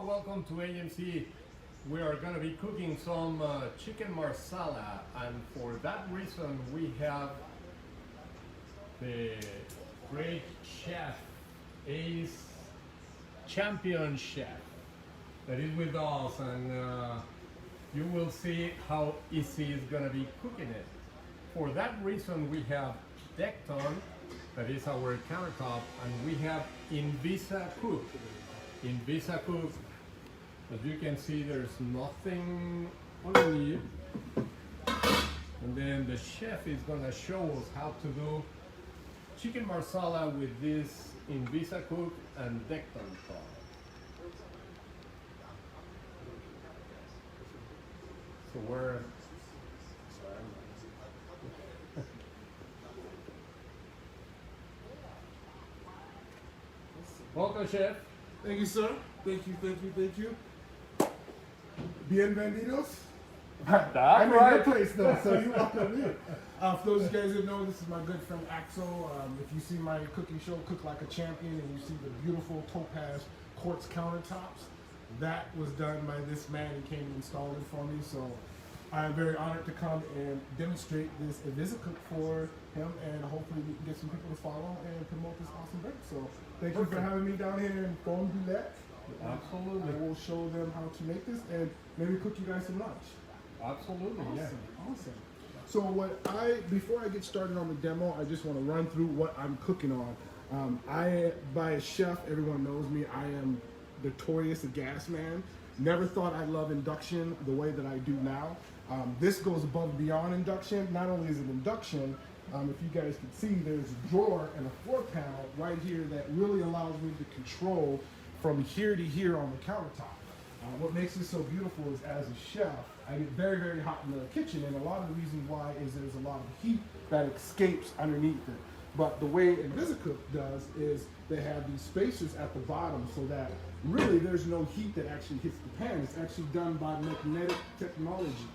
welcome to AMC. We are going to be cooking some chicken marsala, and for that reason we have the great chef, Ace champion chef, that is with us, and you will see how easy it's going to be cooking it. For that reason we have Decton, that is our countertop, and we have Invisacook. Invisacook, as you can see, there's nothing underneath. And then the chef is gonna show us how to do chicken marsala with this Invisacook and Decton pot. So we're welcome, chef. Thank you, sir. Thank you, thank you, thank you. Bienvenidos. I'm in your place though, so you welcome me. For those of you guys that know, this is my good friend Axel. If you see my cooking show, Cook Like a Champion, and you see the beautiful topaz quartz countertops, that was done by this man. He came and installed it for me, so I'm very honored to come and demonstrate this Invisacook for him, and hopefully we can get some people to follow and promote this awesome break. So thank you for having me down here in Bon Bulette. Absolutely. And we'll show them how to make this and maybe cook you guys some lunch. Absolutely, Awesome, yeah. awesome. So before I get started on the demo, I just want to run through what I'm cooking on. By a chef, everyone knows me. I am notorious a gas man. Never thought I'd love induction the way that I do now. This goes above and beyond induction. Not only is it induction, if you guys can see, there's a drawer and a floor panel right here that really allows me to control from here to here on the countertop. What makes this so beautiful is, as a chef, I get very, very hot in the kitchen, and a lot of the reason why is there's a lot of heat that escapes underneath it. But the way Invisacook does is they have these spacers at the bottom so that really there's no heat that actually hits the pan. It's actually done by magnetic technology.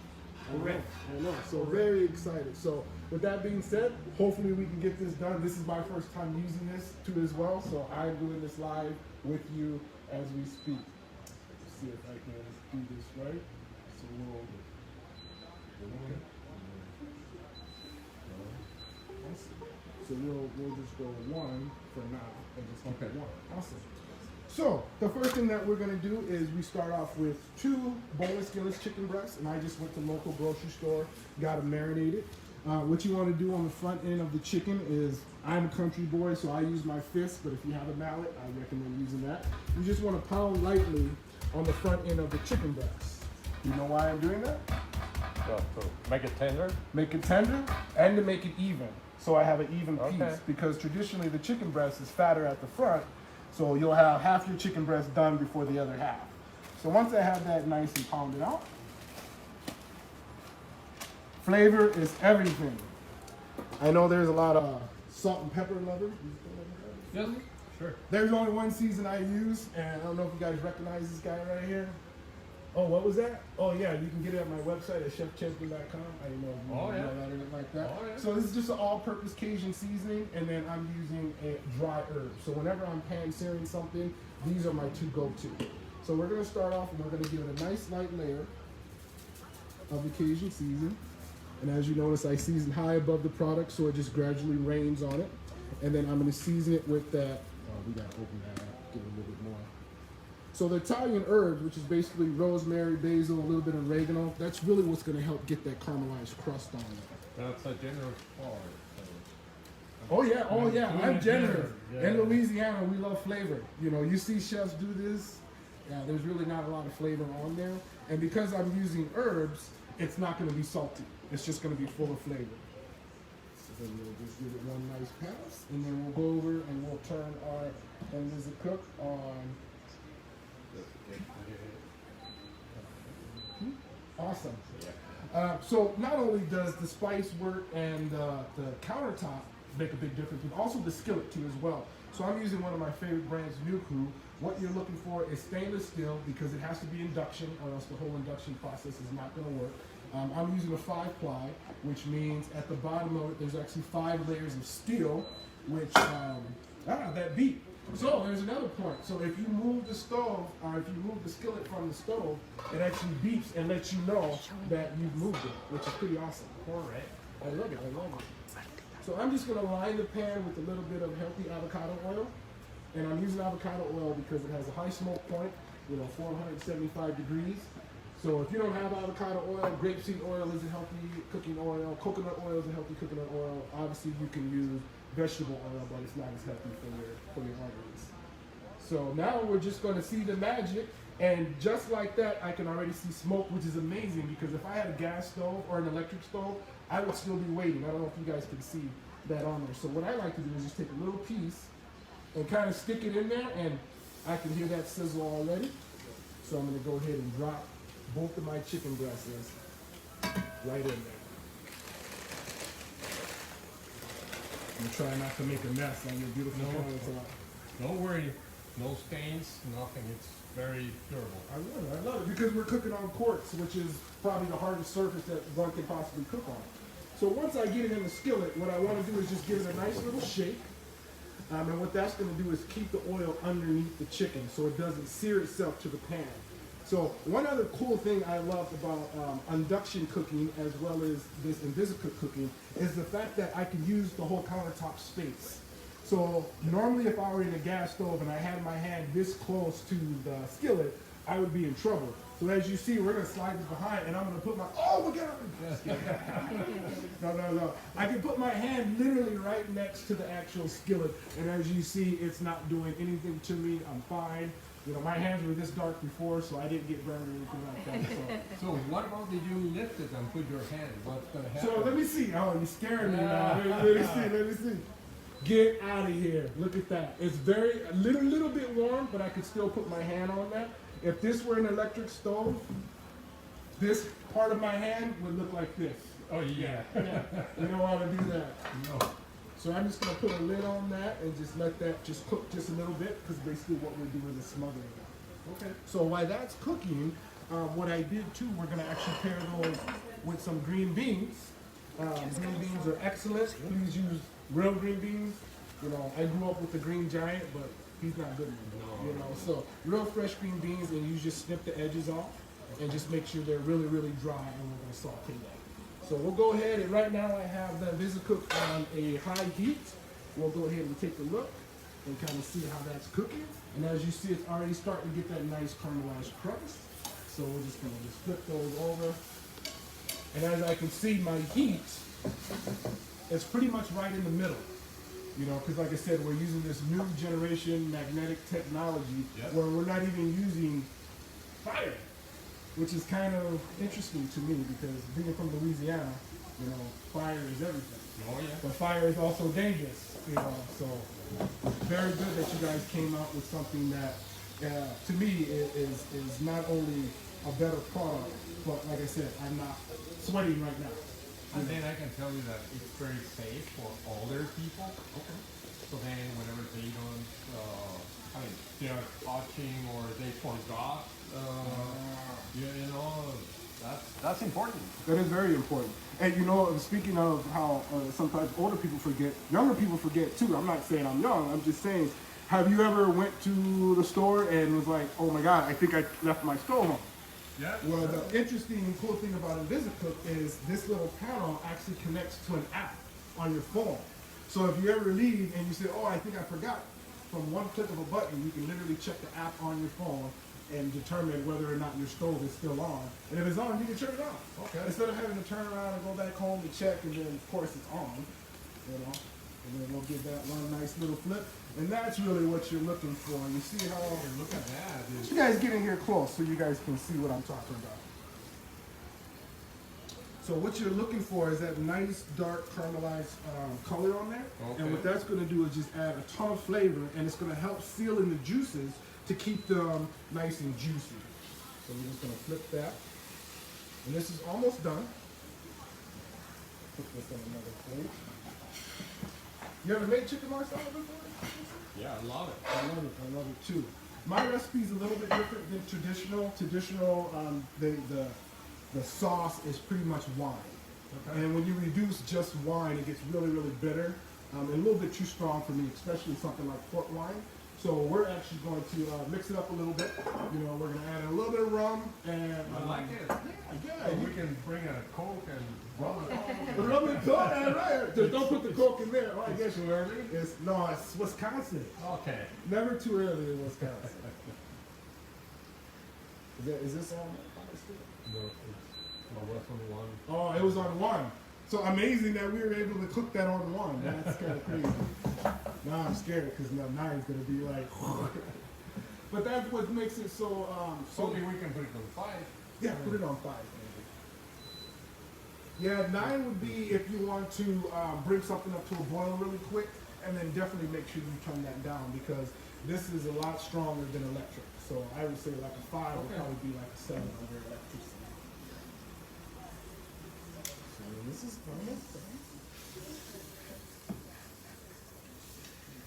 I know. So very excited. So with that being said, hopefully we can get this done. This is my first time using this too as well, so I'm doing this live with you as we speak. Let's see if I can do this right. So we'll just go one for now and just keep it one. Awesome. So the first thing that we're going to do is we start off with 2 boneless, skinless chicken breasts, and I just went to the local grocery store, got them marinated. What you want to do on the front end of the chicken is, I'm a country boy, so I use my fist, but if you have a mallet, I recommend using that. You just want to pound lightly on the front end of the chicken breast. You know why I'm doing that? To make it tender? Make it tender and to make it even. So I have an even piece, because traditionally the chicken breast is fatter at the front, so you'll have half your chicken breast done before the other half. So once I have that nice and pounded out, flavor is everything. I know there's a lot of salt and pepper lovers. Yes, sure. There's only one season I use, and I don't know if you guys recognize this guy right here. Oh, what was that? Oh yeah, you can get it at my website at chefchampion.com. I didn't know if you know that or anything like that. Oh, yeah. So this is just an all-purpose Cajun seasoning, and then I'm using a dry herb. So whenever I'm pan-searing something, these are my 2 go-to. So we're gonna start off and we're gonna give it a nice light layer of the Cajun season. And as you notice, I season high above the product, so it just gradually rains on it. And then I'm gonna season it with that, we gotta open that up, give it a little bit more. So the Italian herbs, which is basically rosemary, basil, a little bit of oregano, that's really what's gonna help get that caramelized crust on it. That's a generous part. Oh yeah, I'm generous. Yeah. In Louisiana, we love flavor. You know, you see chefs do this, there's really not a lot of flavor on there. And because I'm using herbs, it's not gonna be salty. It's just gonna be full of flavor. So then we'll just give it one nice pass, and then we'll go over and we'll turn our Invisacook on. Awesome. So not only does the spice work and the countertop make a big difference, but also the skillet too as well. So I'm using one of my favorite brands, Nuku. What you're looking for is stainless steel, because it has to be induction, or else the whole induction process is not going to work. I'm using a 5-ply, which means at the bottom of it there's actually 5 layers of steel, which that beat. So there's another point. So if you move the stove, or if you move the skillet from the stove, it actually beeps and lets you know that you've moved it, which is pretty awesome. Correct. I love it, I love it. So I'm just gonna line the pan with a little bit of healthy avocado oil. And I'm using avocado oil because it has a high smoke point, 475 degrees. So if you don't have avocado oil, grapeseed oil is a healthy cooking oil, coconut oil is a healthy coconut oil. Obviously you can use vegetable oil, but it's not as healthy for your arteries. So now we're just gonna see the magic, and just like that, I can already see smoke, which is amazing because if I had a gas stove or an electric stove, I would still be waiting. I don't know if you guys can see that on there. So what I like to do is just take a little piece and kind of stick it in there, and I can hear that sizzle already. So I'm gonna go ahead and drop both of my chicken breasts right in there. And try not to make a mess on your beautiful countertop. Don't worry, no stains, nothing. It's very durable. I love it because we're cooking on quartz, which is probably the hardest surface that one can possibly cook on. So once I get it in the skillet, what I want to do is just give it a nice little shake. And what that's going to do is keep the oil underneath the chicken so it doesn't sear itself to the pan. So one other cool thing I love about induction cooking as well as this Invisacook cooking is the fact that I can use the whole countertop space. So normally if I were in a gas stove and I had my hand this close to the skillet, I would be in trouble. So as you see, we're going to slide this behind and I'm going to put my, oh my God! No. I can put my hand literally right next to the actual skillet, and as you see, it's not doing anything to me. I'm fine. My hands were this dark before, so I didn't get burned or anything like that. So what about did you lift it and put your hand? What's going to happen? So let me see. Oh, you're scaring me now. Let me see. Get out of here. Look at that. It's a little bit warm, but I could still put my hand on that. If this were an electric stove, this part of my hand would look like this. Oh, yeah. You don't want to do that. No. So I'm just going to put a lid on that and just let that just cook just a little bit, because basically what we're doing is smothering it. Okay. So while that's cooking, what I did too, we're going to actually pair those with some green beans. Green beans are excellent. Please use real green beans. I grew up with the Green Giant, but he's not good anymore. So real fresh green beans, and you just snip the edges off and just make sure they're really, really dry, and we're going to saute that. So we'll go ahead, and right now I have the Invisacook on a high heat. We'll go ahead and take a look and kind of see how that's cooking. And as you see, it's already starting to get that nice caramelized crust. So we're just going to just flip those over. And as I can see, my heat is pretty much right in the middle. Because like I said, we're using this new generation magnetic technology where we're not even using fire, which is kind of interesting to me because being from Louisiana, fire is everything. Oh, yeah. But fire is also dangerous, so very good that you guys came out with something that, to me, is not only a better product, but like I said, I'm not sweating right now. And then I can tell you that it's very safe for older people. Okay. So then whenever they don't, they're touching or they forgot, that's important. That is very important. And speaking of how sometimes older people forget, younger people forget too. I'm not saying I'm young, I'm just saying, have you ever went to the store and was like, oh my God, I think I left my stove on? Yeah. Well, the interesting and cool thing about Invisacook is this little panel actually connects to an app on your phone. So if you ever leave and you say, oh, I think I forgot, from one click of a button, you can literally check the app on your phone and determine whether or not your stove is still on. And if it's on, you can turn it off. Okay. Instead of having to turn around and go back home to check, and then of course it's on, and then we'll give that one nice little flip. And that's really what you're looking for. You see how, look at that, dude. you guys get in here close so you guys can see what I'm talking about. So what you're looking for is that nice dark caramelized color on there. Okay. And what that's going to do is just add a ton of flavor, and it's going to help seal in the juices to keep them nice and juicy. So we're just going to flip that. And this is almost done. Put this on another plate. You ever made chicken marsala before? Yeah, I love it. I love it too. My recipe is a little bit different than traditional. The sauce is pretty much wine. Okay. And when you reduce just wine, it gets really, really bitter and a little bit too strong for me, especially something like port wine. So we're actually going to mix it up a little bit. You know, we're going to add a little bit of rum and I like it. yeah, So we can bring a Coke and rum it all. rum and Coke. All right. Just don't put the Coke in there. Oh, I guess Too early? it's Wisconsin. Okay. Never too early in Wisconsin. Is this on? No, it's on one. Oh, it was on one. So amazing that we were able to cook that on one. That's kind of crazy. Now I'm scared because now nine's gonna be like. But that's what makes it so. So we can put it on 5. Yeah, put it on 5. Maybe. Yeah, 9 would be if you want to bring something up to a boil really quick, and then definitely make sure you turn that down because this is a lot stronger than electric. So I would say like a 5 would probably be like a 7 over electricity. So this is almost done.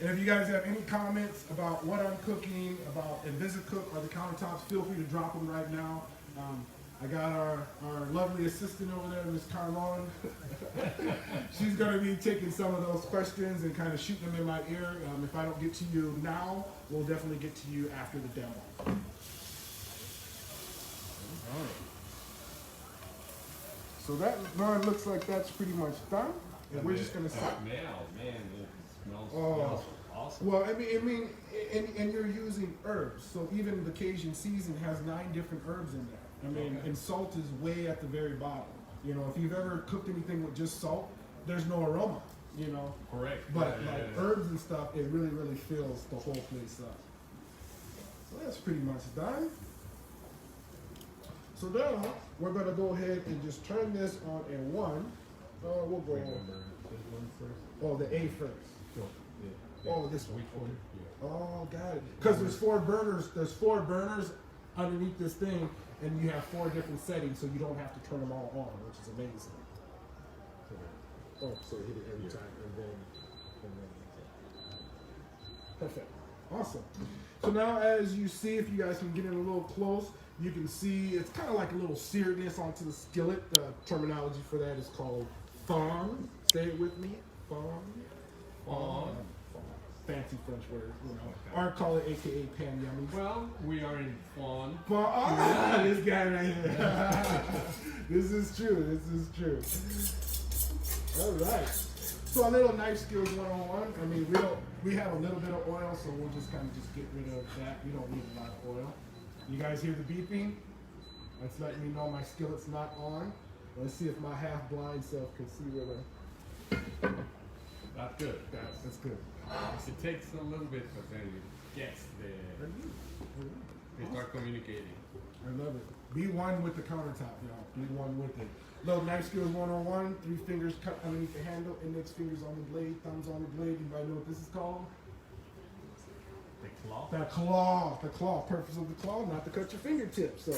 And if you guys have any comments about what I'm cooking, about Invisacook or the countertops, feel free to drop them right now. I got our lovely assistant over there, Miss Carlon. She's going to be taking some of those questions and kind of shooting them in my ear. If I don't get to you now, we'll definitely get to you after the demo. All right. So that run looks like that's pretty much done. And we're just going to set. Man, it smells awesome. Well, I mean, and you're using herbs. So even the Cajun season has 9 different herbs in there. I mean, and salt is way at the very bottom. You know, if you've ever cooked anything with just salt, there's no aroma, you know. Correct. But like herbs and stuff, it really, really fills the whole place up. So that's pretty much done. So now we're gonna go ahead and just turn this on a 1. We'll go. Oh, the A first. Oh, this one. Oh, got it. Because there's 4 burners. There's 4 burners underneath this thing, and you have 4 different settings, so you don't have to turn them all on, which is amazing. Oh, so hit it every time, and then. Perfect. Awesome. So now, as you see, if you guys can get in a little close, you can see it's kind of like a little searedness onto the skillet. The terminology for that is called fawn. Say it with me. Fawn. Fawn. Fancy French word, you know. Or call it AKA pan yummy. Well, we are in fawn. Fawn. Ah, this guy right here. This is true. This is true. All right. So a little knife skills 101. I mean, we have a little bit of oil, so we'll just kind of just get rid of that. We don't need a lot of oil. You guys hear the beeping? That's letting me know my skillet's not on. Let's see if my half-blind self can see where the. That's good. That's good. It takes a little bit, but then it gets there. They start communicating. I love it. Be one with the countertop, y'all. Be one with it. Little knife skills 101. 3 fingers cut underneath the handle. Index fingers on the blade. Thumbs on the blade. Anybody know what this is called? The claw? The claw. The claw. Purpose of the claw, not to cut your fingertips. So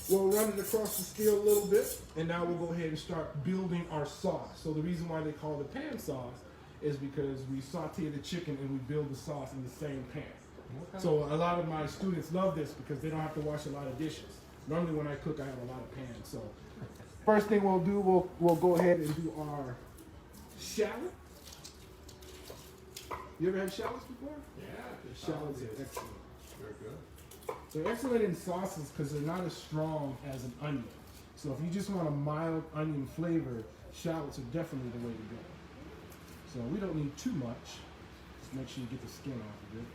we'll run it across the steel a little bit. And now we'll go ahead and start building our sauce. So the reason why they call it pan sauce is because we saute the chicken and we build the sauce in the same pan. Okay. So a lot of my students love this because they don't have to wash a lot of dishes. Normally when I cook, I have a lot of pans. So first thing we'll do, we'll go ahead and do our shallot. You ever had shallots before? Yeah. The shallots are excellent. Very good. They're excellent in sauces because they're not as strong as an onion. So if you just want a mild onion flavor, shallots are definitely the way to go. So we don't need too much. Just make sure you get the skin off of it.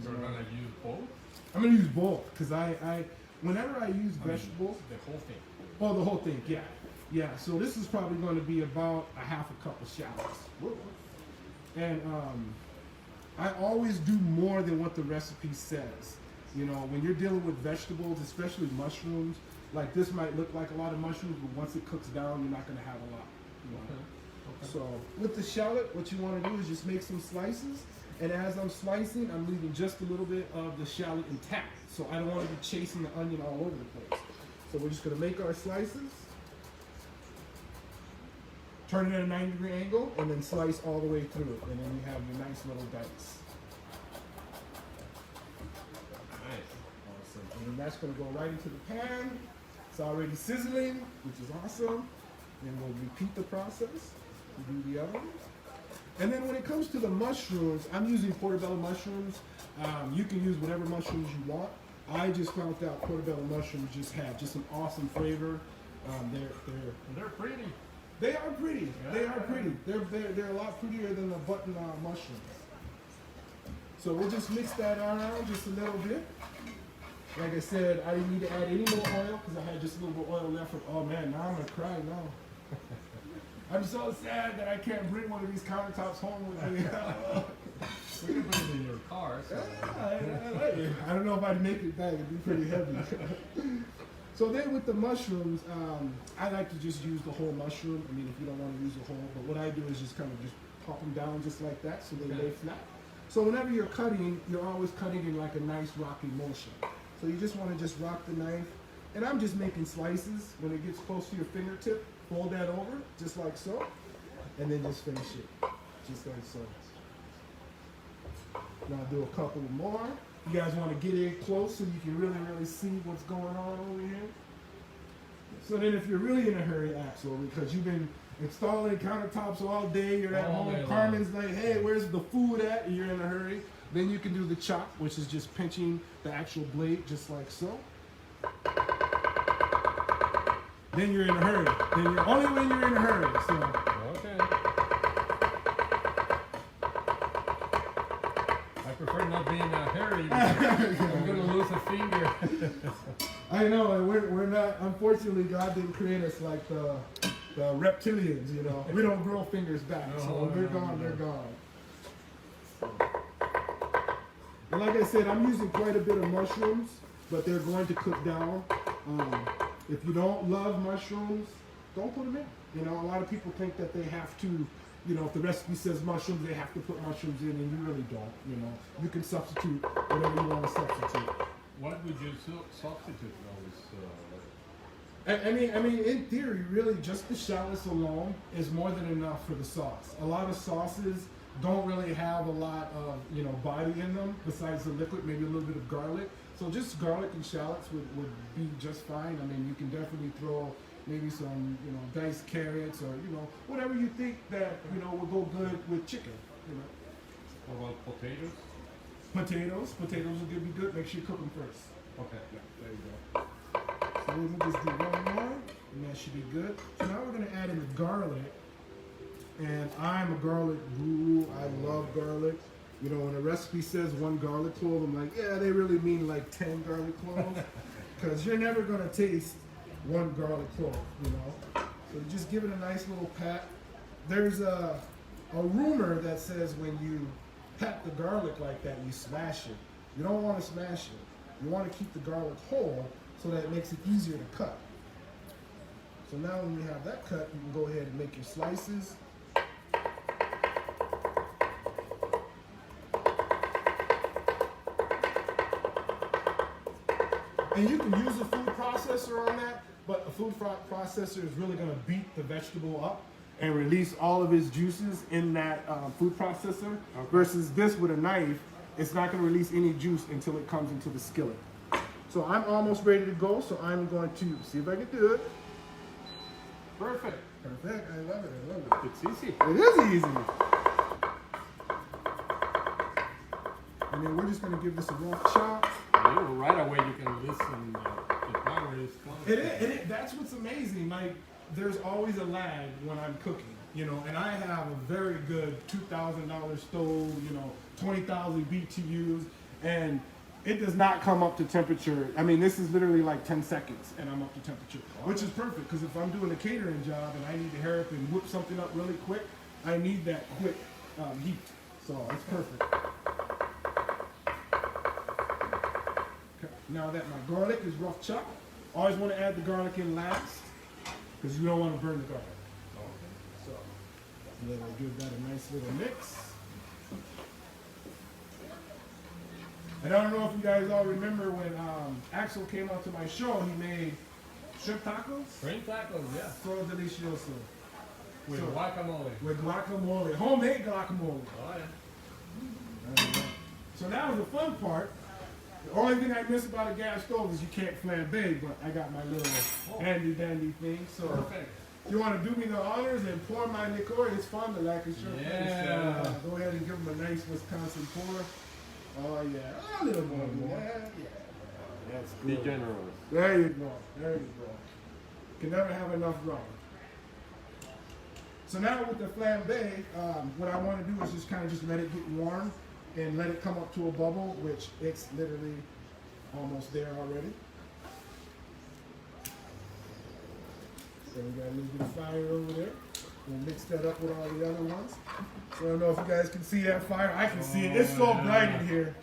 So we're gonna use both? I'm gonna use both because whenever I use vegetables, the whole thing. Oh, the whole thing, yeah, yeah. So this is probably going to be about a half a cup of shallots, and I always do more than what the recipe says. You know, when you're dealing with vegetables, especially mushrooms, like this might look like a lot of mushrooms, but once it cooks down, you're not going to have a lot. You know? Okay. So with the shallot, what you want to do is just make some slices. And as I'm slicing, I'm leaving just a little bit of the shallot intact. So I don't want to be chasing the onion all over the place. So we're just going to make our slices. Turn it at a 90-degree angle, and then slice all the way through it. And then you have your nice little dice. Nice. Awesome. And then that's going to go right into the pan. It's already sizzling, which is awesome. And we'll repeat the process. We do the other one. And then when it comes to the mushrooms, I'm using portobello mushrooms. You can use whatever mushrooms you want. I just found out portobello mushrooms just have just an awesome flavor. They're pretty. They are pretty. Yeah. They are pretty. They're a lot prettier than the button mushrooms. So we'll just mix that around just a little bit. Like I said, I didn't need to add any more oil because I had just a little bit of oil left. Oh man, now I'm gonna cry now. I'm so sad that I can't bring one of these countertops home with me. We can put it in your car. So. I don't know if I'd make it back. It'd be pretty heavy. So then with the mushrooms, I like to just use the whole mushroom. I mean, if you don't want to use the whole, but what I do is just kind of just pop them down just like that so they lay flat. So whenever you're cutting, you're always cutting in like a nice rocky motion. So you just want to just rock the knife. And I'm just making slices. When it gets close to your fingertip, fold that over, just like so. And then just finish it, just like so. Now I'll do a couple more. You guys want to get in close so you can really see what's going on over here. So then if you're really in a hurry, Axel, because you've been installing countertops all day, you're at home, Carmen's like, hey, where's the food at? And you're in a hurry. Then you can do the chop, which is just pinching the actual blade just like so. Then you're in a hurry. Then you're only when you're in a hurry. So. Okay. I prefer not being in a hurry because I'm going to lose a finger. I know, and we're not, unfortunately, God didn't create us like the reptilians, you know. We don't grow fingers back, so they're gone, they're gone. And like I said, I'm using quite a bit of mushrooms, but they're going to cook down. If you don't love mushrooms, don't put them in. You know, a lot of people think that they have to, you know, if the recipe says mushrooms, they have to put mushrooms in, and you really don't, you know. You can substitute whatever you want to substitute. What would you substitute those? I mean, in theory, really, just the shallots alone is more than enough for the sauce. A lot of sauces don't really have a lot of, you know, body in them besides the liquid, maybe a little bit of garlic. So just garlic and shallots would be just fine. I mean, you can definitely throw maybe some, you know, diced carrots or, you know, whatever you think that, you know, will go good with chicken, you know. What about potatoes? Potatoes will be good. Make sure you cook them first. Okay. Yeah, there you go. So we'll just do one more, and that should be good. So now we're going to add in the garlic. And I'm a garlic guru. I love garlic. You know, when a recipe says 1 garlic clove, I'm like, yeah, they really mean like 10 garlic cloves. Because you're never going to taste 1 garlic clove, you know. So just give it a nice little pat. There's a rumor that says when you pat the garlic like that, you smash it. You don't want to smash it. You want to keep the garlic whole so that it makes it easier to cut. So now when you have that cut, you can go ahead and make your slices. And you can use a food processor on that, but a food processor is really going to beat the vegetable up and release all of its juices in that food processor. Okay. Versus this with a knife, it's not going to release any juice until it comes into the skillet. So I'm almost ready to go, so I'm going to see if I can do it. Perfect. Perfect. I love it. I love it. It's easy. It is easy. And then we're just going to give this a rough chop. Right away you can listen the power is coming. That's what's amazing. Like, there's always a lag when I'm cooking, you know, and I have a very good $2,000 stove, you know, 20,000 BTUs, and it does not come up to temperature. I mean, this is literally like 10 seconds and I'm up to temperature, which is perfect because if I'm doing a catering job and I need to hurry up and whip something up really quick, I need that quick heat. So it's perfect. Now that my garlic is rough chopped, always want to add the garlic in last because you don't want to burn the garlic. Okay. So then I'll give that a nice little mix. And I don't know if you guys all remember when Axel came out to my show, he made shrimp tacos. Shrimp tacos, yeah. So delicioso. With guacamole. With guacamole. Homemade guacamole. Oh, yeah. So that was the fun part. The only thing I miss about a gas stove is you can't flambe, but I got my little handy dandy thing. So perfect. you want to do me the honors and pour my liqueur, it's fun to like a short Yeah. So, go ahead and give them a nice Wisconsin pour. Oh yeah, a little more. Yeah. That's Be good. generous. There you go. There you go. Can never have enough rum. So now with the flambe, what I want to do is just kind of just let it get warm and let it come up to a bubble, which it's literally almost there already. So we got a little bit of fire over there. We'll mix that up with all the other ones. So I don't know if you guys can see that fire. I can see it. It's so bright in here.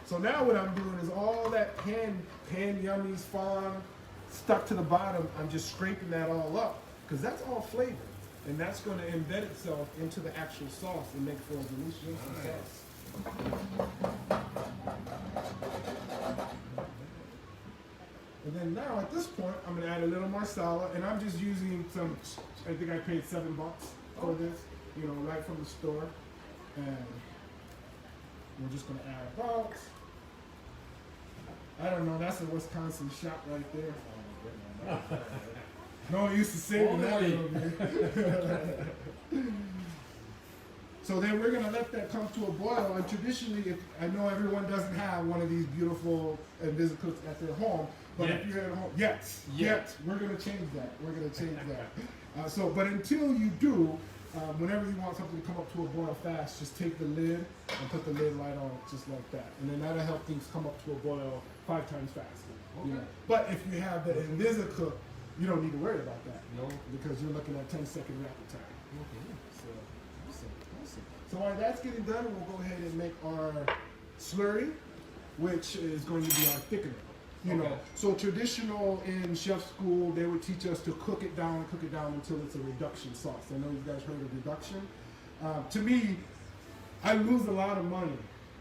So now what I'm doing is all that pan yummies, fawn stuck to the bottom, I'm just scraping that all up because that's all flavor. And that's going to embed itself into the actual sauce and make for a delicious sauce. And then now at this point, I'm going to add a little marsala, and I'm just using some, I think I paid $7 for this, you know, right from the store. And we're just going to add about, I don't know, that's a Wisconsin shot right there. No use to saving that little bit. So then we're going to let that come to a boil. And traditionally, if, I know everyone doesn't have one of these beautiful Invisacooks at their home, but if you're at home, yes, we're going to change that. We're going to change that. But until you do, whenever you want something to come up to a boil fast, just take the lid and put the lid right on it, just like that. And then that'll help things come up to a boil 5 times faster. Okay. You know? But if you have the Invisacook, you don't need to worry about that. No. Because you're looking at 10-second rapid time. Okay. So while that's getting done, we'll go ahead and make our slurry, which is going to be our thickener. You know, so traditional in chef school, they would teach us to cook it down until it's a reduction sauce. I know you guys heard of reduction. To me, I lose a lot of money,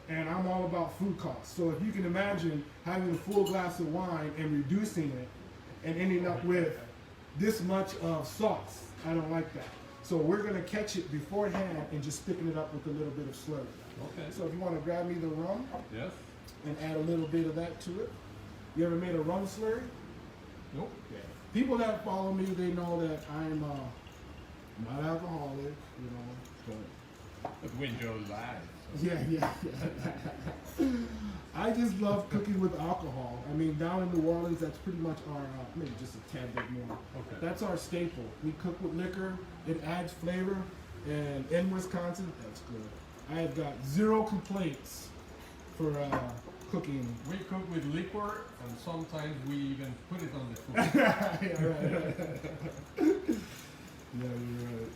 and I'm all about food costs. So if you can imagine having a full glass of wine and reducing it and ending up with this much of sauce, I don't like that. So we're going to catch it beforehand and just thicken it up with a little bit of slurry. Okay. So if you want to grab me the rum and add a little bit of that to it. You ever made a rum slurry? Nope. Yeah. People that follow me, they know that I'm not alcoholic, you know, But we enjoy life. but yeah. I just love cooking with alcohol. I mean, down in New Orleans, that's pretty much our, maybe just a tad bit more. Okay. That's our staple. We cook with liquor. It adds flavor. And in Wisconsin, that's good. I have got 0 complaints for cooking. We cook with liquor, and sometimes we even put it on the food. Yeah, right. Yeah, you're right.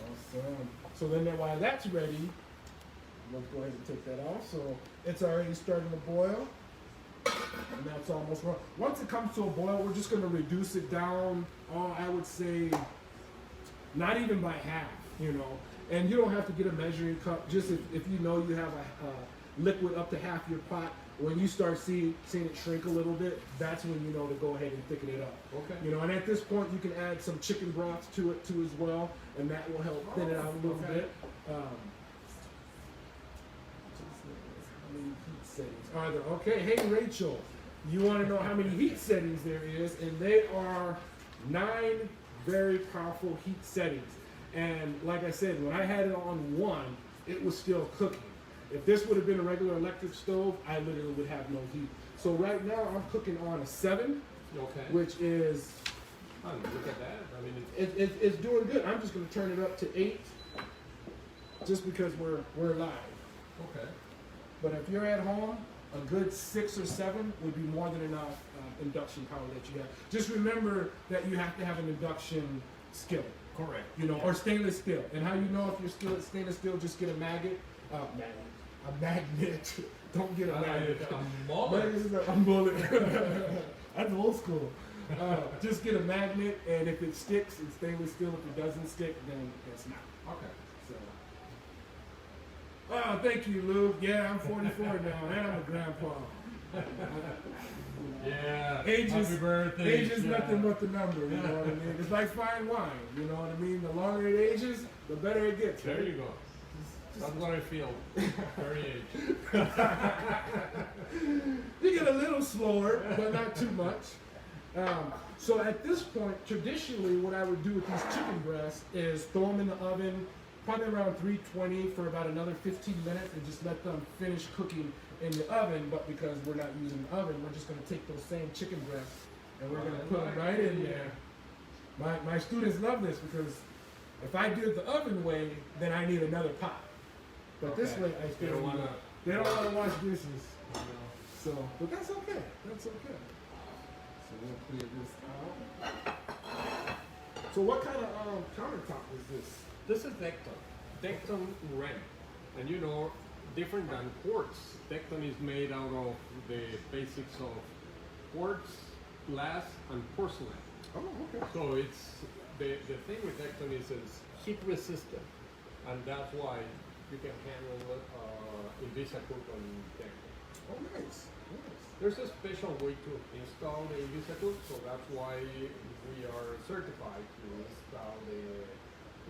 Awesome. So then while that's ready, let's go ahead and take that off. So it's already starting to boil. And that's almost raw. Once it comes to a boil, we're just going to reduce it down, I would say, not even by half, you know. And you don't have to get a measuring cup. Just if you know you have a liquid up to half your pot, when you start seeing it shrink a little bit, that's when you know to go ahead and thicken it up. Okay. You know, and at this point you can add some chicken broth to it too as well, and that will help thin it out a little bit. How many heat settings are there? Okay, hey Rachel, you want to know how many heat settings there is, and they are 9 very powerful heat settings. And like I said, when I had it on 1, it was still cooking. If this would have been a regular electric stove, I literally would have no heat. So right now I'm cooking on a 7, which is, Oh, look at that. I mean, it's doing good. I'm just going to turn it up to 8, just because we're live. okay. But if you're at home, a good 6 or 7 would be more than enough induction power that you have. Just remember that you have to have an induction skillet. Correct. You know, or stainless steel. And how you know if your skillet stainless steel, just get a magnet. A magnet. Don't get a magnet. A mullet. A mullet. That's old school. Just get a magnet, and if it sticks, it's stainless steel. If it doesn't stick, then it's not. Okay. So. Oh, thank you, Lou. Yeah, I'm 44 now, and I'm a grandpa. Yeah. Age Happy birthday. Age is nothing but the number, you know what I mean? It's like fine wine, you know what I mean? The longer it ages, the better it gets. There right? you go. That's what I feel. Very aged. You get a little slower, but not too much. So at this point, traditionally, what I would do with these chicken breasts is throw them in the oven, probably around 320 for about another 15 minutes, and just let them finish cooking in the oven. But because we're not using the oven, we're just going to take those same chicken breasts and we're going to put them right in there. My students love this because if I do it the oven way, then I need another pot. But this way, I still they don't want to wash dishes. So, but that's okay. That's okay. So we'll clear this out. So what kind of countertop is this? This is Decton. Decton Ren. And you know, different than quartz. Decton is made out of the basics of quartz, glass, and porcelain. Oh, okay. So it's the thing with Decton is it's heat resistant, and that's why you can handle Invisacook on Decton. Oh, nice. There's a special way to install the Invisacook, so that's why we are certified to install the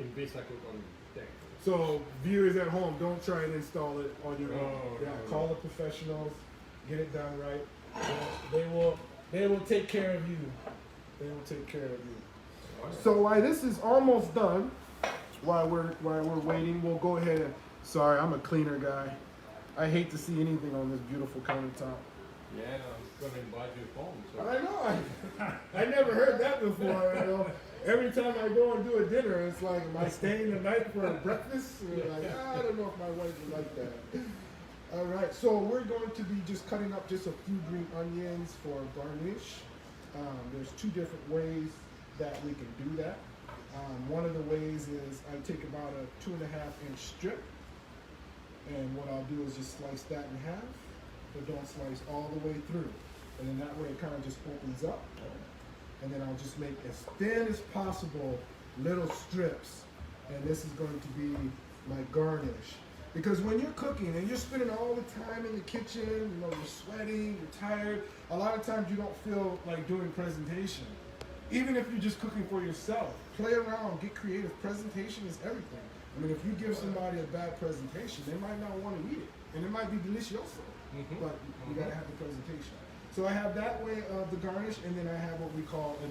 Invisacook on Decton. So viewers at home, don't try and install it on your own. No, Yeah, no, call the professionals, get it done right. They will take care of you. They will take care of you. Oh, yeah. So while this is almost done, while we're waiting, we'll go ahead and. Sorry, I'm a cleaner guy. I hate to see anything on this beautiful countertop. Yeah, I'm gonna invite you home. So. I know. I never heard that before. You know, every time I go and do a dinner, it's like, am I staying the night for breakfast? And like, I don't know if my wife would like that. All right, so we're going to be just cutting up just a few green onions for garnish. There's two different ways that we can do that. One of the ways is I take about a 2.5-inch strip, and what I'll do is just slice that in half, but don't slice all the way through. And then that way it kind of just opens up. And then I'll just make as thin as possible little strips. And this is going to be my garnish. Because when you're cooking and you're spending all the time in the kitchen, you know, you're sweating, you're tired, a lot of times you don't feel like doing presentation. Even if you're just cooking for yourself, play around, get creative. Presentation is everything. I mean, if you give somebody a bad presentation, they might not want to eat it. And it might be delicioso, but you gotta have the presentation. So I have that way of the garnish, and then I have what we call a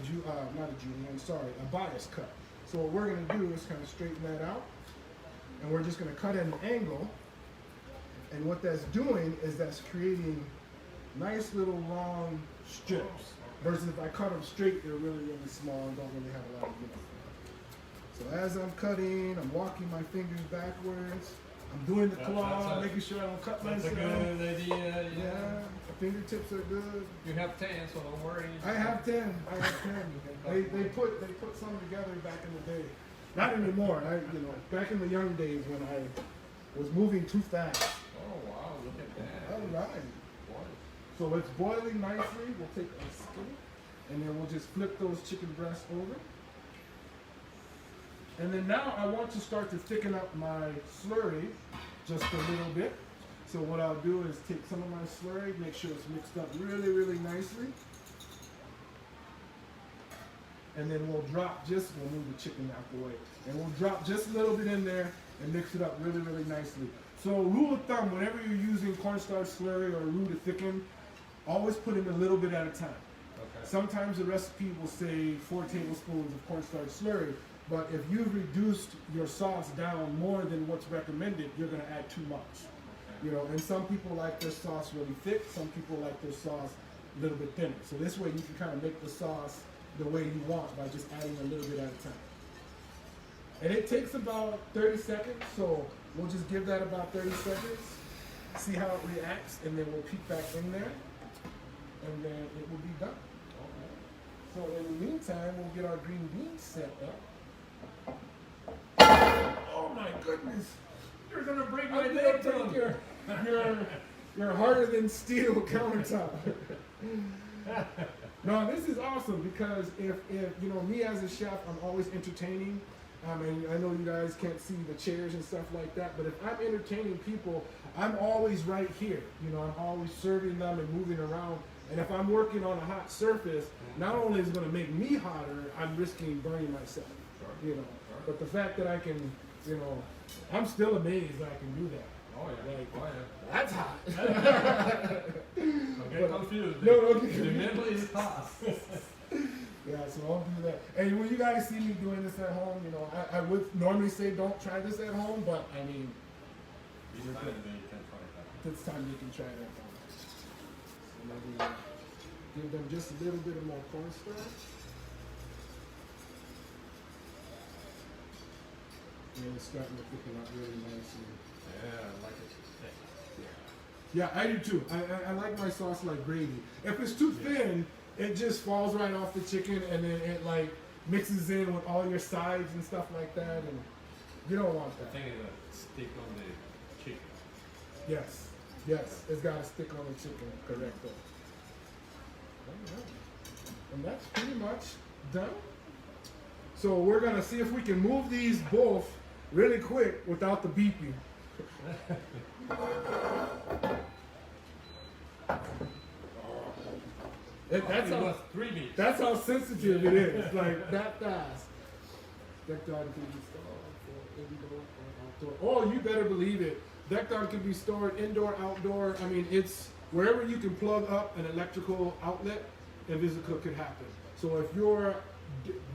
bias cut. So what we're gonna do is kind of straighten that out, and we're just gonna cut at an angle. And what that's doing is that's creating nice little long strips. Versus if I cut them straight, they're really, really small and don't really have a lot of width. So as I'm cutting, I'm walking my fingers backwards. I'm doing the claw, making sure I don't cut myself. That's a good idea. Yeah, the fingertips are good. You have 10, so don't worry. I have 10. They put some together back in the day. Not anymore. Back in the young days when I was moving too fast. Oh wow, look at that. All right. So it's boiling nicely. We'll take a skin, and then we'll just flip those chicken breasts over. And then now I want to start to thicken up my slurry just a little bit. So what I'll do is take some of my slurry, make sure it's mixed up really, really nicely. And then we'll move the chicken out the way. And we'll drop just a little bit in there and mix it up really, really nicely. So rule of thumb, whenever you're using cornstarch slurry or roux to thicken, always put in a little bit at a time. Okay. Sometimes the recipe will say 4 tablespoons of cornstarch slurry, but if you've reduced your sauce down more than what's recommended, you're going to add too much. Okay. You know, and some people like their sauce really thick, some people like their sauce a little bit thinner. So this way you can kind of make the sauce the way you want by just adding a little bit at a time. And it takes about 30 seconds, so we'll just give that about 30 seconds, see how it reacts, and then we'll peek back in there, and then it will be done. So in the meantime, we'll get our green beans set up. Oh my goodness! You're gonna break my I neck, did take your harder than steel countertop. No, this is awesome because if you know me as a chef, I'm always entertaining. And I know you guys can't see the chairs and stuff like that, but if I'm entertaining people, I'm always right here. You know, I'm always serving them and moving around. And if I'm working on a hot surface, not only is it going to make me hotter, I'm risking burning myself. You know, but the fact that I can, you know, I'm still amazed that I can do that. Oh yeah, like, that's hot. Don't get confused. No, the middle is hot. Yeah, so I'll do that. And when you guys see me doing this at home, you know, I would normally say don't try this at home, but I mean, This time you can try that. this time you can try it at home. So maybe give them just a little bit of more cornstarch. And it's starting to thicken up really nicely. Yeah, I like it. Yeah, I do too. I like my sauce like gravy. If it's too thin, it just falls right off the chicken and then it like mixes in with all your sides and stuff like that, and you don't want The that. thing is that stick on the chicken. Yes, it's got to stick on the chicken, correcto. Alright. And that's pretty much done. So we're gonna see if we can move these both really quick without the beeping. That's It how was 3 beats. that's how sensitive it is, like that fast. Decked on can be stored for indoor or outdoor. Oh, you better believe it. Decked on can be stored indoor, outdoor. I mean, it's wherever you can plug up an electrical outlet, Invisacook could happen. So if you're,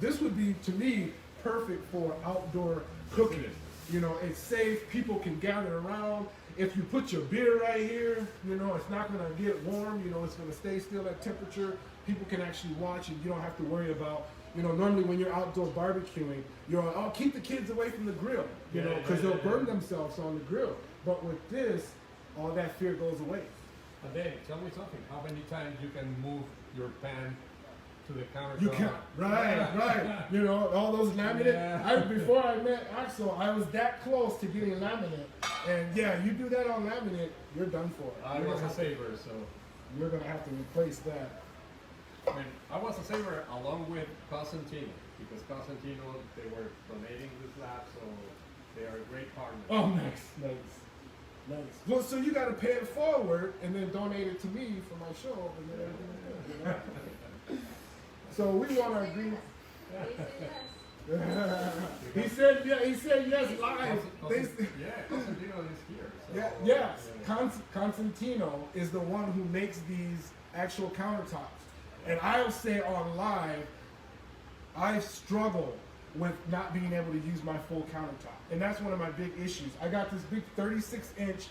this would be to me perfect for outdoor cooking. You know, it's safe. People can gather around. If you put your beer right here, you know, it's not going to get warm. You know, it's going to stay still at temperature. People can actually watch, and you don't have to worry about, you know, normally when you're outdoor barbecuing, you're like, oh, keep the kids away from the grill, you know, because they'll burn themselves on the grill. But with this, all that fear goes away. And then, tell me something. How many times you can move your pan to the countertop? You can, right. You know, all those laminate. Yeah. Before I met Axel, I was that close to getting laminate. And yeah, you do that on laminate, you're done for. I was a saver, so. You're going to have to replace that. I mean, I was a saver along with Cosentino, because Cosentino, they were donating this lab, so they are a great partner. Oh, nice. Well, so you got to pay it forward and then donate it to me for my show, and then everything is good, you know? So we want to agree. He said yes live. Cosentino is here. So, Yes. Constantino is the one who makes these actual countertops. And I'll say on live, I struggle with not being able to use my full countertop. And that's one of my big issues. I got this big 36-inch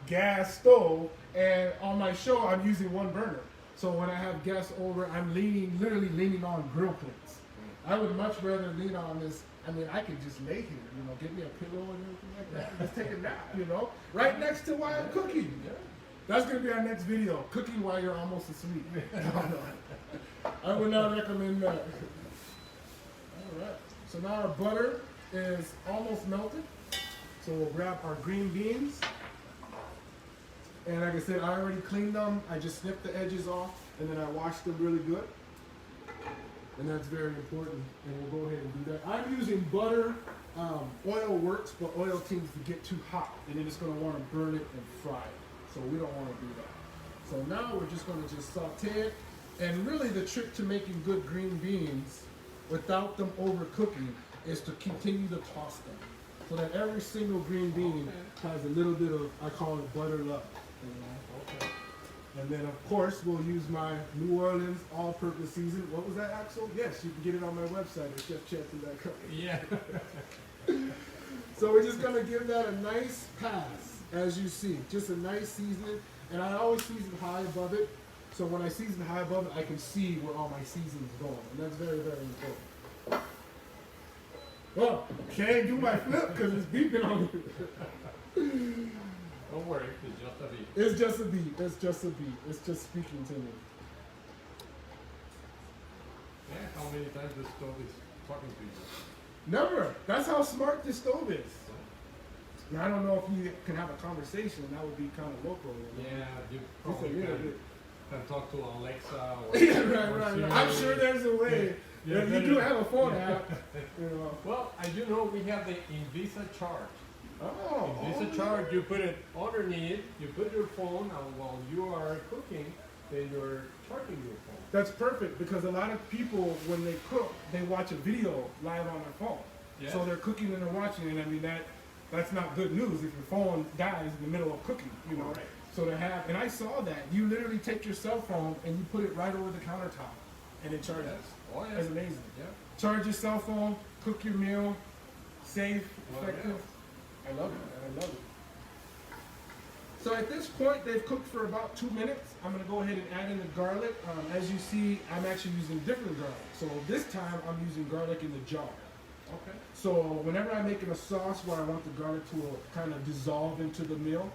gas stove, and on my show, I'm using one burner. So when I have guests over, I'm literally leaning on grill plates. I would much rather lean on this. I mean, I could just lay here, you know, get me a pillow and everything like that. Just take a nap, you know, right next to while I'm cooking. That's going to be our next video, cooking while you're almost asleep. I would not recommend that. All right. So now our butter is almost melted. So we'll grab our green beans. And like I said, I already cleaned them. I just snipped the edges off, and then I washed them really good. And that's very important. And we'll go ahead and do that. I'm using butter. Oil works, but oil tends to get too hot, and then it's going to want to burn it and fry it. So we don't want to do that. So now we're just going to just saute it. And really the trick to making good green beans without them overcooking is to continue to toss them. So that every single green bean has a little bit of, I call it butter love. You know? And then of course we'll use my New Orleans all-purpose season. What was that, Axel? Yes, you can get it on my website at chefchat.com. Yeah. So we're just gonna give that a nice pass, as you see, just a nice seasoning. And I always season high above it. So when I season high above it, I can see where all my seasoning's going. And that's very, very important. Well, can't do my flip because it's beeping on me. Don't worry, it's just a beat. It's just a beat. It's just a beat. It's just speaking to me. Yeah, how many times the stove is talking to you? Never. That's how smart this stove is. Now, I don't know if you can have a conversation. That would be kind of local. You know? Yeah, you It's a probably little can, bit. can talk to Alexa or Yeah, or right. Siri. I'm sure there's a way. Yeah, You do have a phone app. You know. Well, as you know, we have the Invisacook. Oh. Invisacook, you put it underneath, you put your phone, and while you are cooking, then you're charging your phone. That's perfect because a lot of people, when they cook, they watch a video live on their phone. Yeah. So they're cooking and they're watching it. I mean, that's not good news if your phone dies in the middle of cooking, you know. Right. So to have, and I saw that, you literally take your cell phone and you put it right over the countertop. and it charges. Oh, yeah. It's amazing. Yeah. Charge your cell phone, cook your meal, safe, Oh, effective. yeah. I love it. I love it. So at this point, they've cooked for about 2 minutes. I'm gonna go ahead and add in the garlic. As you see, I'm actually using different garlic. So this time, I'm using garlic in the jar. Okay. So whenever I'm making a sauce where I want the garlic to kind of dissolve into the meal,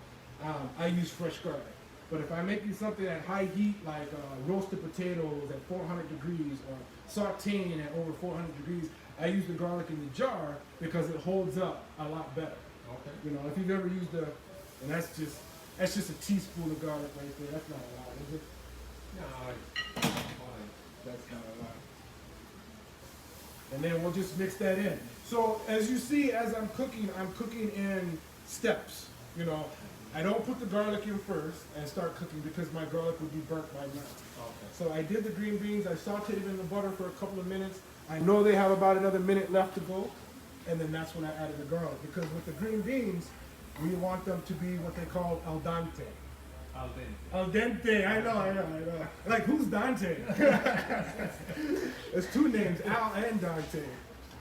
I use fresh garlic. But if I'm making something at high heat, like roasted potatoes at 400 degrees or sauteing at over 400 degrees, I use the garlic in the jar because it holds up a lot better. Okay. You know, if you've ever used and that's just a teaspoon of garlic right there. That's not a lot, is it? No, it's fine. That's not a lot. And then we'll just mix that in. So as you see, as I'm cooking in steps. You know, I don't put the garlic in first and start cooking because my garlic would be burnt by now. Okay. So I did the green beans, I sauteed it in the butter for a couple of minutes. I know they have about another minute left to go, and then that's when I added the garlic. Because with the green beans, we want them to be what they call al dente. Al dente. Al dente, I know. Like, who's Dante? There's two names, Al and Dante.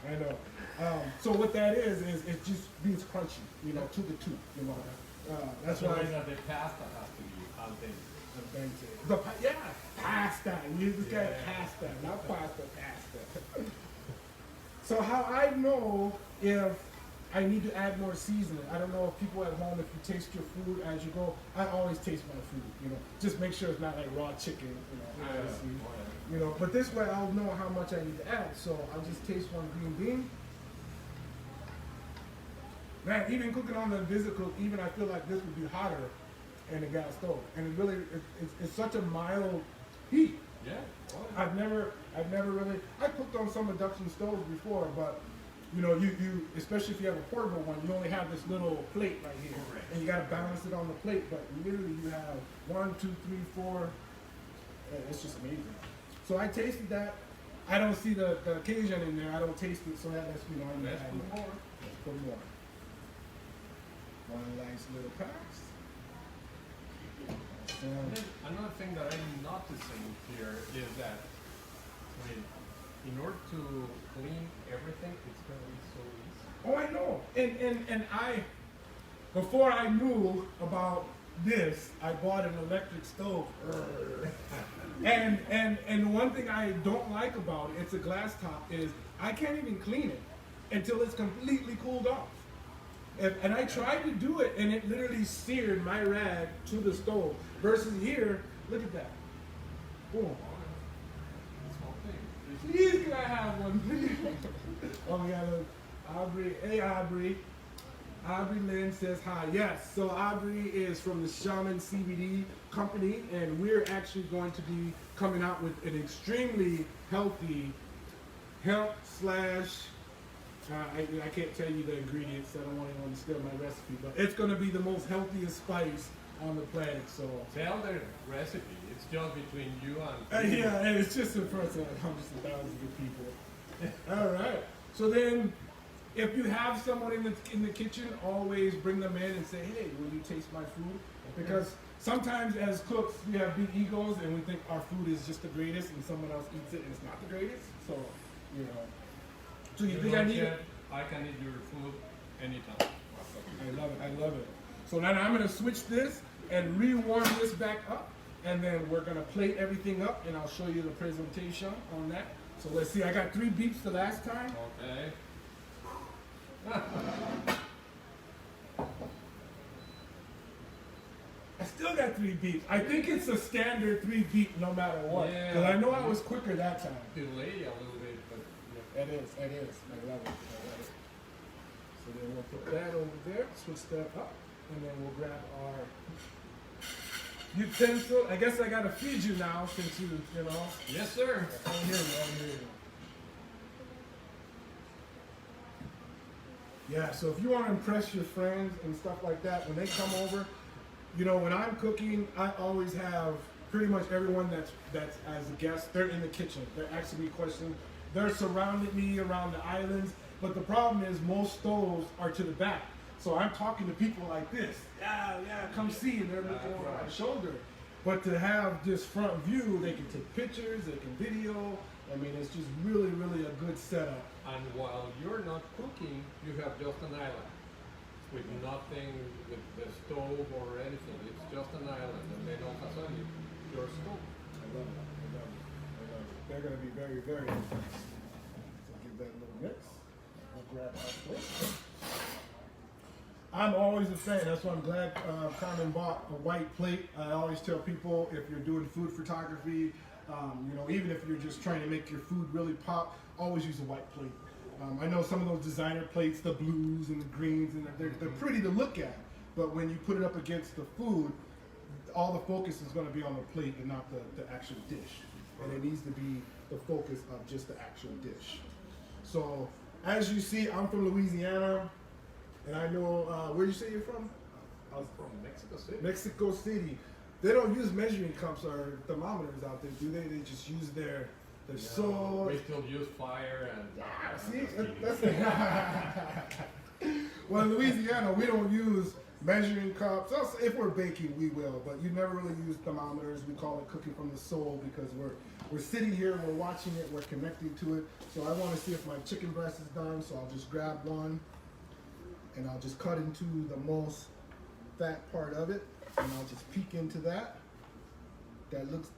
I know. So what that is it just means crunchy, you know, to the tooth, you know. That's So why the pasta has to be al dente. al dente. Yeah, pasta. You just got pasta, not pasta, pasta. So how I know if I need to add more seasoning. I don't know if people at home, if you taste your food as you go. I always taste my food, you know. Just make sure it's not like raw chicken, you know. Obviously, you know. But this way, I'll know how much I need to add. So I'll just taste one green bean. Man, even cooking on the Invisacook, even I feel like this would be hotter in the gas stove, and it really, it's such a mild heat. Yeah. Oh, yeah. I've never really. I cooked on some induction stoves before, but you know, you especially if you have a portable one, you only have this little plate right here, and you got to balance it on the plate. But literally, you have 1, 2, 3, 4. It's just amazing. So I tasted that. I don't see the Cajun in there. I don't taste it, so that lets me know I'm gonna Let's add put more. Let's put more. One nice little pass. And then another thing that I'm noticing here is that, I mean, in order to clean everything, it's going to be so easy. Oh, I know. And I, before I knew about this, I bought an electric stove. And one thing I don't like about it, it's a glass top, is I can't even clean it until it's completely cooled off. And I tried to do it, and it literally seared my rag to the stove. Versus here, look at that. Boom. Small thing. Please, can I have one? Oh, we got Aubrey. Hey, Aubrey. Aubrey Lynn says hi. Yes, so Aubrey is from the Shaman CBD company, and we're actually going to be coming out with an extremely healthy hemp slash. I can't tell you the ingredients. I don't want anyone to steal my recipe, but it's going to be the most healthiest spice on the planet. So Tell the recipe. It's just between you and yeah, and it's just in front of hundreds of thousands of people. All right. So then, if you have someone in the kitchen, always bring them in and say, "Hey, will you taste my food?" Because sometimes as cooks, we have big egos and we think our food is just the greatest, and someone else eats it and it's not the greatest. So, you know. So you think I need it? I can eat your food anytime. I love it. I love it. So now I'm going to switch this and rewarm this back up, and then we're going to plate everything up, and I'll show you the presentation on that. So let's see. I got 3 beeps the last time. Okay. I still got 3 beeps. I think it's a standard 3 beep no matter what. Yeah. Because I know I was quicker that time. Delay a little bit, but It is. I love it. So then we'll put that over there, switch that up, and then we'll grab our utensil. I guess I gotta feed you now since you know. yes, sir. Oh, here we go. Yeah, so if you want to impress your friends and stuff like that, when they come over, you know, when I'm cooking, I always have pretty much everyone that's as a guest, they're in the kitchen. They're asking me questions. They're surrounding me around the islands. But the problem is most stoves are to the back. So I'm talking to people like this. Yeah, come see. And they're looking over my shoulder. But to have this front view, they can take pictures, they can video. I mean, it's just really, really a good setup. And while you're not cooking, you have just an island with nothing, with the stove or anything. It's just an island, and then all of a sudden your stove. I love it. I love it. I love it. They're going to be very, very impressed. So give that a little mix. I'll grab our plate. I'm always a fan. That's why I'm glad Carmen bought a white plate. I always tell people if you're doing food photography, you know, even if you're just trying to make your food really pop, always use a white plate. I know some of those designer plates, the blues and the greens, and they're pretty to look at, but when you put it up against the food, all the focus is going to be on the plate and not the actual dish. And it needs to be the focus of just the actual dish. So, as you see, I'm from Louisiana. And I know, where you say you're from? I was from Mexico City. Mexico City. They don't use measuring cups or thermometers out there, do they? They just use their sword. We still use fire and... See, well, in Louisiana, we don't use measuring cups. Also, if we're baking, we will, but you never really use thermometers. We call it cooking from the soul because we're sitting here, we're watching it, we're connecting to it. So I want to see if my chicken breast is done, so I'll just grab one. And I'll just cut into the most fat part of it, and I'll just peek into that. That looks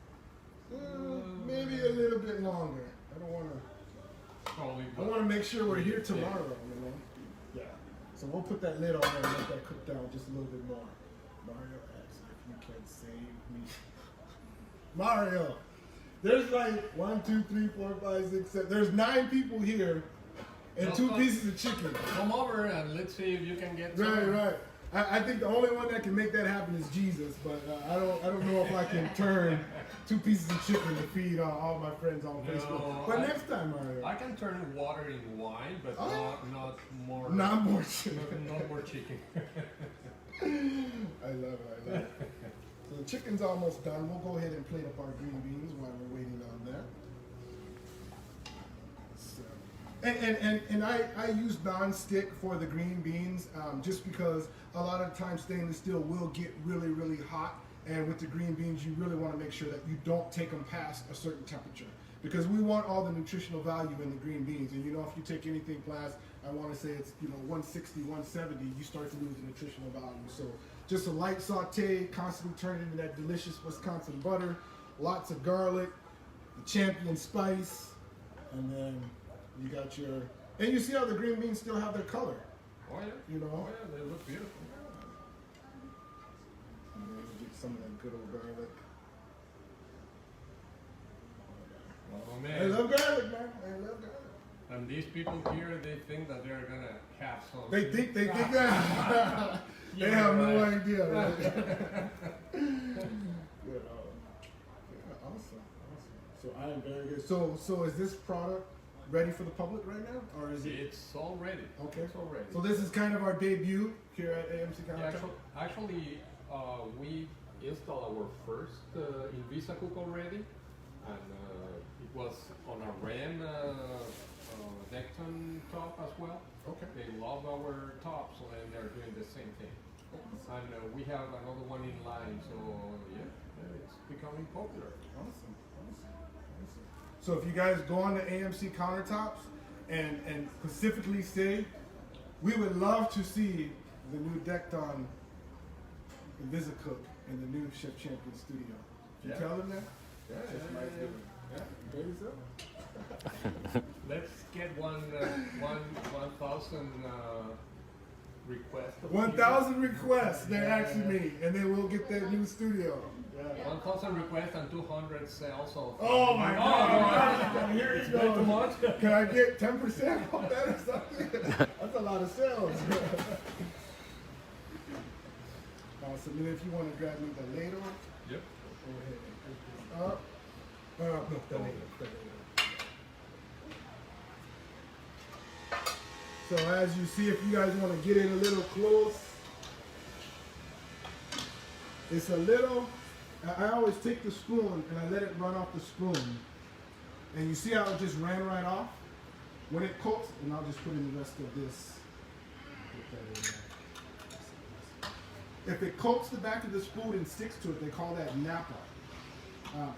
maybe a little bit longer. I don't want to. I want to make sure we're here tomorrow, you know. Yeah. So we'll put that lid on there and let that cook down just a little bit more. Mario asks if you can save me. Mario, there's like 1, 2, 3, 4, 5, 6, 7. There's 9 people here. And 2 pieces of chicken. Come over and let's see if you can get some. Right. I think the only one that can make that happen is Jesus, but I don't know if I can turn 2 pieces of chicken to feed all my friends on Facebook. But next time, Mario. I can turn water in wine, but not more. Not more chicken. Not more chicken. I love it. So the chicken's almost done. We'll go ahead and plate up our green beans while we're waiting on that. And I use non-stick for the green beans just because a lot of times stainless steel will get really, really hot. And with the green beans, you really want to make sure that you don't take them past a certain temperature because we want all the nutritional value in the green beans. And you know, if you take anything past, I want to say it's 160, 170, you start to lose the nutritional value. So just a light saute, constantly turn it into that delicious Wisconsin butter, lots of garlic, the champion spice, and then you got your, and you see how the green beans still have their color. Oh yeah. You know? Oh yeah, they look beautiful. And then you get some of that good old garlic. Oh man. I love garlic, man. I love garlic. And these people here, they think that they're gonna have some. They think that. They have no idea, right? Awesome. So I am very good. So is this product ready for the public right now, or is it? It's all ready. Okay. It's all ready. So this is kind of our debut here at AMC Countertop. Actually, we installed our first Invisacook already, and it was on a Ram Decton top as well. Okay. They love our tops, and they're doing the same thing. And we have another one in line, so yeah, it's becoming popular. Awesome. So if you guys go on the AMC Countertops and specifically say, we would love to see the new Decton Invisacook in the new Chef Champion studio. You tell them that? Yeah. Maybe so. Let's get 1,000 requests. 1,000 requests they're asking me, and then we'll get that new studio. 1,000 requests and 200 sales of. Oh my God! Here you go. Too much. Can I get 10% off that or something? That's a lot of sales. So then if you want to grab me the ladle, Yep. go ahead and pick this up. No, the ladle. So as you see, if you guys want to get in a little close, it's a little, I always take the spoon and I let it run off the spoon. And you see how it just ran right off? When it cooks, and I'll just put in the rest of this. Put that in there. If it coats the back of this food and sticks to it, they call that napa.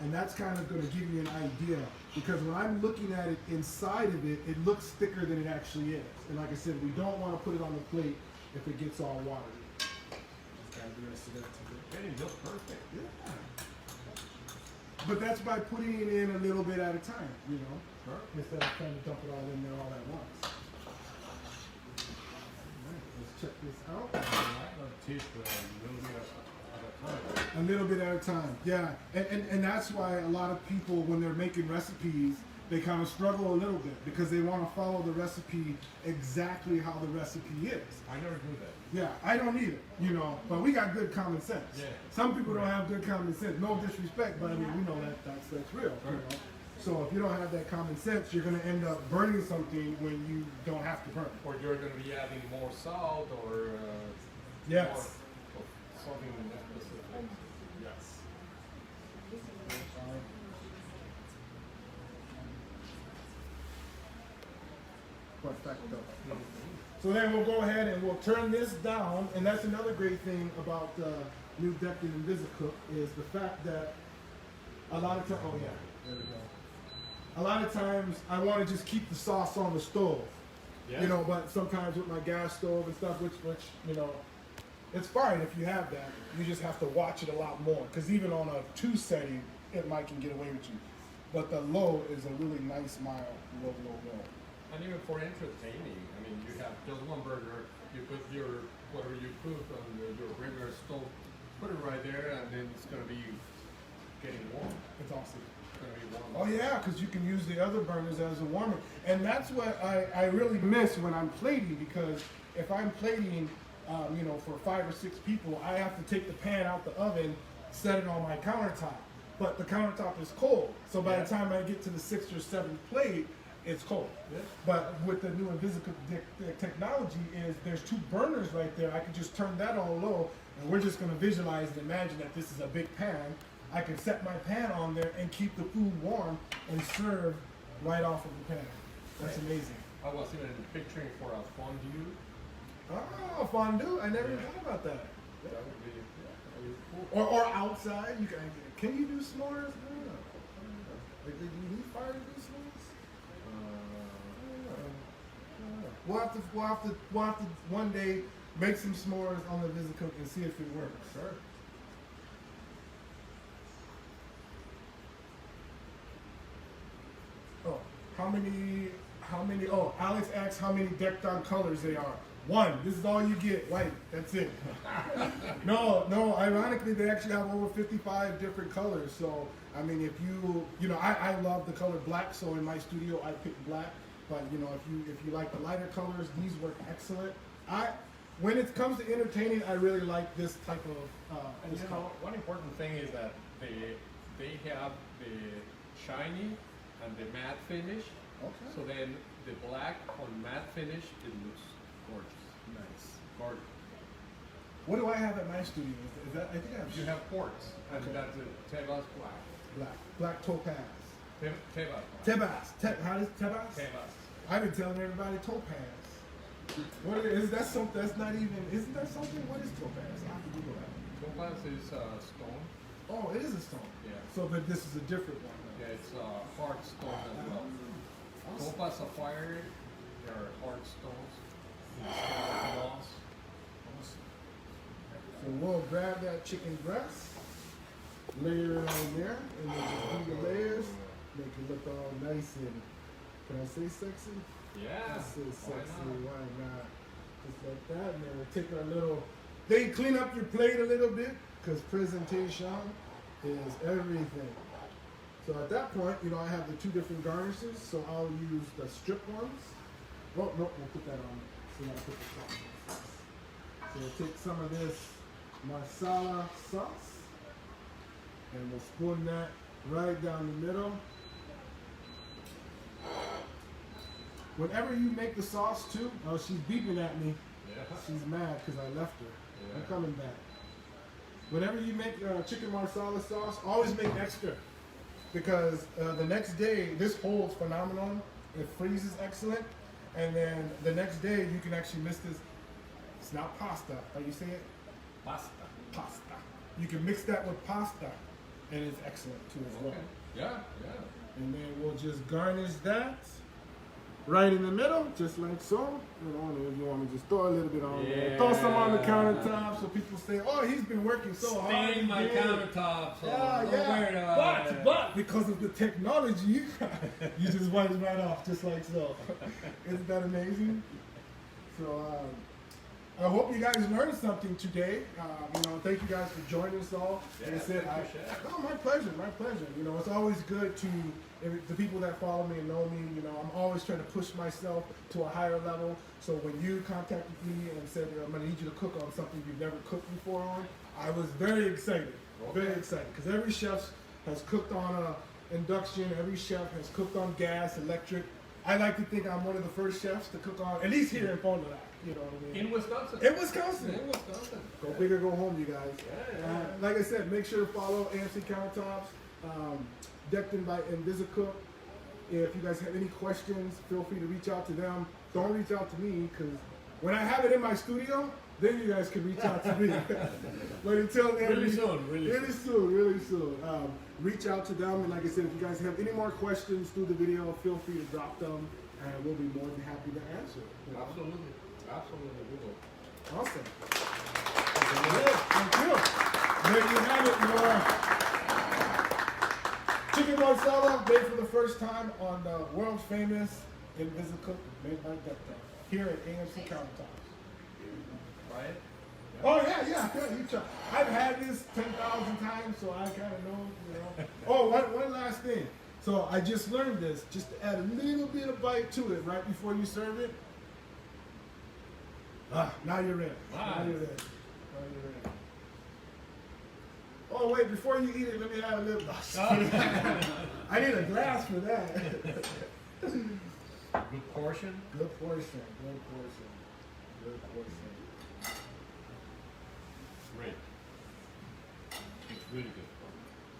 And that's kind of going to give you an idea, because when I'm looking at it inside of it, it looks thicker than it actually is. And like I said, we don't want to put it on the plate if it gets all watery. Just add the rest of that to it. Getting just perfect. Yeah. But that's by putting it in a little bit at a time, you know, Sure. instead of trying to dump it all in there all at once. All right, let's check this out. Taste a little bit at a time. A little bit at a time, yeah. And that's why a lot of people, when they're making recipes, they kind of struggle a little bit because they want to follow the recipe exactly how the recipe is. I never do that. Yeah, I don't either, you know, but we got good common sense. Yeah. Some people don't have good common sense. No disrespect, but I mean, we know that's real, you know. So if you don't have that common sense, you're going to end up burning something when you don't have to burn it. Or you're going to be adding more salt or Yes. more of something specific. Yes. Perfecto. So then we'll go ahead and we'll turn this down, and that's another great thing about new Decton Invisacook is the fact that a lot of times, oh yeah, there we go. A lot of times I want to just keep the sauce on the stove, Yes. you know, but sometimes with my gas stove and stuff, which you know, it's fine if you have that. You just have to watch it a lot more, because even on a 2 setting, it might can get away with you. But the low is a really nice, mild, low. And even for entertaining, I mean, you have just one burger, you put your, whatever you cook on your regular stove, put it right there, and then it's going to be getting warm. It's awesome. It's going to be warm. Oh yeah, because you can use the other burners as a warmer. And that's what I really miss when I'm plating, because if I'm plating, you know, for 5 or 6 people, I have to take the pan out the oven, set it on my countertop. But the countertop is cold. So by Yeah. the time I get to the 6th or 7th plate, it's cold. Yeah. But with the new Invisacook technology is there's 2 burners right there. I can just turn that on low, and we're just going to visualize and imagine that this is a big pan. I can set my pan on there and keep the food warm and serve right off of the pan. That's Right. amazing. I was even picturing for a fondue. Oh, fondue! I never Yeah. thought about that. That would be cool. Or outside, you can you do s'mores? I don't know. Like, do you need fire to do s'mores? We'll have to one day make some s'mores on the Invisacook and see if it works. Sure. Oh, how many, oh, Alex asks how many decked on colors they are. 1, this is all you get, white, that's it. No, ironically, they actually have over 55 different colors. So, I mean, if you know, I love the color black, so in my studio, I pick black. But, you know, if you like the lighter colors, these work excellent. When it comes to entertaining, I really like this type of, And this you color. know, one important thing is that they have the shiny and the matte finish. Okay. So then the black on matte finish, it looks gorgeous. Nice. Gorgeous. What do I have at my studio? Is that, I think I have You have quartz, and Okay. that's a Tebas black. black topaz. Tebas. Tebas. How does Tebas? Tebas. I've been telling everybody topaz. What is that? Something that's not even. Isn't that something? What is topaz? I have to Google that. Topaz is stone. Oh, it is a stone. Yeah. So, but this is a different one. Yeah, it's hard stone as well. Awesome. Topaz sapphire, they are hard stones. Instead of moss. So we'll grab that chicken breast, layer it on there, and then just do the layers, make it look all nice and. Can I say sexy? Yeah. I say sexy. Why not? Why not? Just like that, and then we'll take our little. Then clean up your plate a little bit, because presentation is everything. So at that point, you know, I have the 2 different garnishes, so I'll use the strip ones. Oh, no, we'll put that on. So I'll put the sauce on. So we'll take some of this marsala sauce, and we'll spoon that right down the middle. Whenever you make the sauce too, oh, she's beeping at me. Yeah. She's mad because I left her. I'm Yeah. coming back. Whenever you make chicken marsala sauce, always make extra, because the next day this holds phenomenal. It freezes excellent, and then the next day you can actually miss this. It's not pasta. How you say it? Pasta. pasta. You can mix that with pasta, and it's excellent too as well. Okay. Yeah. And then we'll just garnish that right in the middle, just like so. You know, and if you want to just throw a little bit on there, throw some on the countertop, so people say, "Oh, he's been working so hard." Stain my countertops. But because of the technology, you just wipe it right off, just like so. Isn't that amazing? So I hope you guys learned something today. Thank you guys for joining us all. Yeah, Like I said, my pleasure. It's always good to the people that follow me and know me. I'm always trying to push myself to a higher level. So when you contacted me and said, I'm going to need you to cook on something you've never cooked before on, I was very excited. Very excited. Because every chef has cooked on a induction. Every chef has cooked on gas, electric. I like to think I'm one of the first chefs to cook on, at least here in Fond du Lac. You know what I mean? In Wisconsin. In Wisconsin. In Wisconsin. Go big or go home, you guys. Yeah. Like I said, make sure to follow AMC Countertops, decked in by Invisacook. If you guys have any questions, feel free to reach out to them. Don't reach out to me, because when I have it in my studio, then you guys can reach out to me. But until then, Really soon. Reach out to them, and like I said, if you guys have any more questions through the video, feel free to drop them, and we'll be more than happy to answer. Absolutely, we will. Awesome. Thank you. There you have it, your chicken marsala made for the first time on the world famous Invisacook made by Depta here at AMC Countertops. Right? Oh yeah. You try. I've had this 10,000 times, so I kind of know. Oh, one last thing. So I just learned this, just to add a little bit of bite to it right before you serve it. Now you're ready. Now you're ready. Oh wait, before you eat it, let me add a little. I need a glass for that. Good portion. Good portion. Great. It's really good.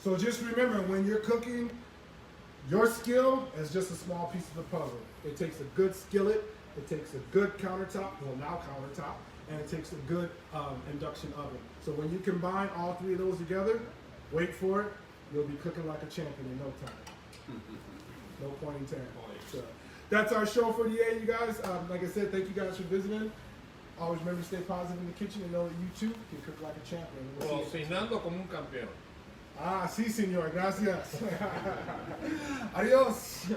So just remember, when you're cooking, your skill is just a small piece of the puzzle. It takes a good skillet, it takes a good countertop, and it takes a good induction oven. So when you combine all three of those together, wait for it, you'll be cooking like a champion in no time. No point in time. So that's our show for today, you guys. Like I said, thank you guys for visiting. Always remember to stay positive in the kitchen and know that you too can cook like a champion. Cocinando como un campeón. Sí, señor. Gracias. Adiós.